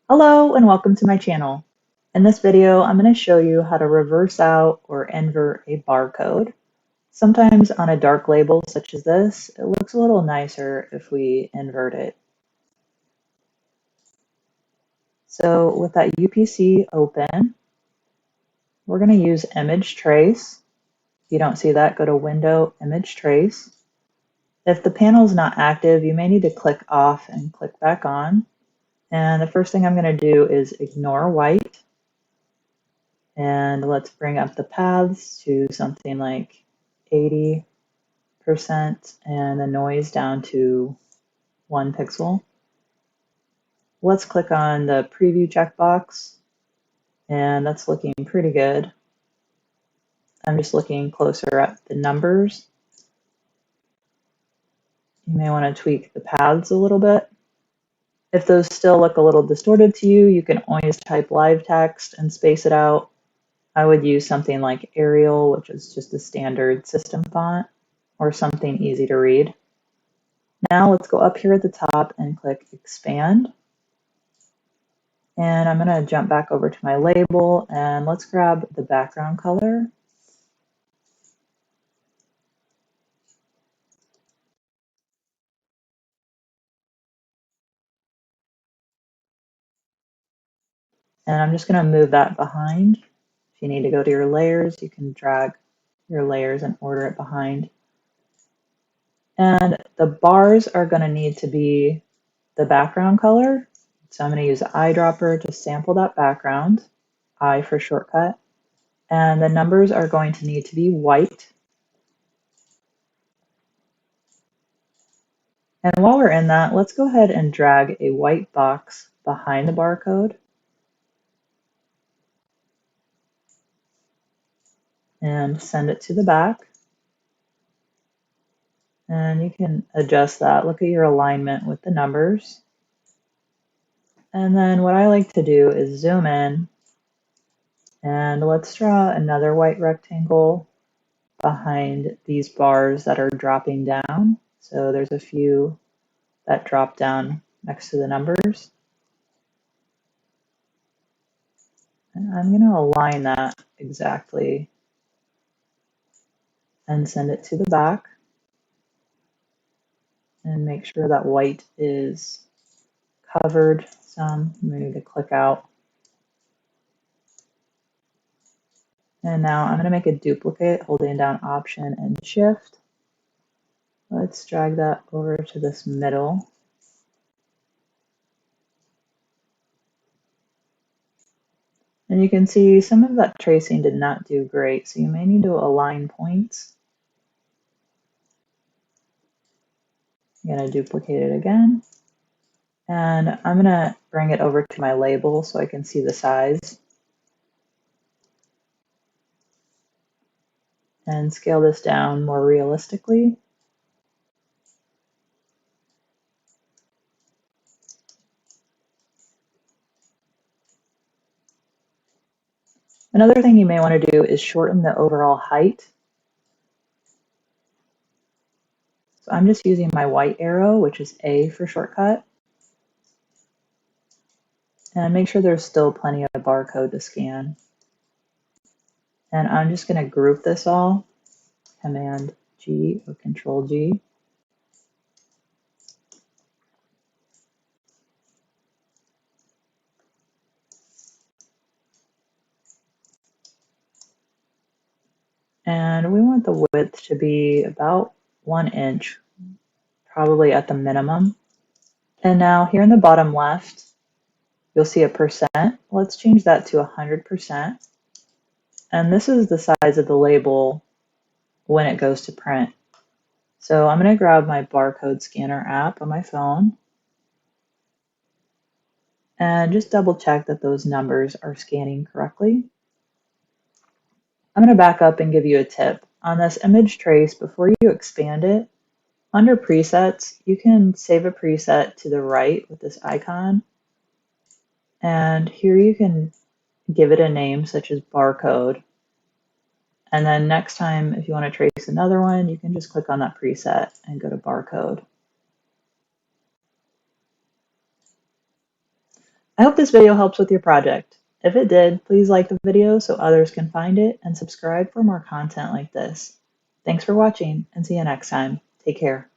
Hello and welcome to my channel. In this video, I'm going to show you how to reverse out or invert a barcode. Sometimes on a dark label such as this, it looks a little nicer if we invert it. So with that UPC open, we're going to use Image Trace. If you don't see that, go to Window, Image Trace. If the panel is not active, you may need to click off and click back on. And the first thing I'm going to do is ignore white. And let's bring up the paths to something like 80% and the noise down to 1 pixel. Let's click on the preview checkbox, and that's looking pretty good. I'm just looking closer at the numbers. You may want to tweak the paths a little bit. If those still look a little distorted to you, you can always type live text and space it out. I would use something like Arial, which is just a standard system font, or something easy to read. Now let's go up here at the top and click Expand. And I'm going to jump back over to my label and let's grab the background color. And I'm just going to move that behind. If you need to go to your layers, you can drag your layers and order it behind. And the bars are going to need to be the background color. So I'm going to use the eyedropper to sample that background, I for shortcut. And the numbers are going to need to be white. And while we're in that, let's go ahead and drag a white box behind the barcode. And send it to the back. And you can adjust that. Look at your alignment with the numbers. And then what I like to do is zoom in and let's draw another white rectangle behind these bars that are dropping down. So there's a few that drop down next to the numbers. And I'm going to align that exactly and send it to the back and make sure that white is covered some. We need to click out. And now I'm going to make a duplicate holding down Option and Shift. Let's drag that over to this middle. And you can see some of that tracing did not do great, so you may need to align points. I'm going to duplicate it again. And I'm going to bring it over to my label so I can see the size. And scale this down more realistically. Another thing you may want to do is shorten the overall height. So I'm just using my white arrow, which is A for shortcut. And make sure there's still plenty of barcode to scan. And I'm just going to group this all, Command G or Control G. And we want the width to be about 1 inch, probably at the minimum. And now here in the bottom left, you'll see a percent. Let's change that to 100%. And this is the size of the label when it goes to print. So I'm going to grab my barcode scanner app on my phone and just double check that those numbers are scanning correctly. I'm going to back up and give you a tip. On this image trace, before you expand it, under presets, you can save a preset to the right with this icon. And here you can give it a name such as barcode. And then next time, if you want to trace another one, you can just click on that preset and go to barcode. I hope this video helps with your project. If it did, please like the video so others can find it and subscribe for more content like this. Thanks for watching and see you next time. Take care.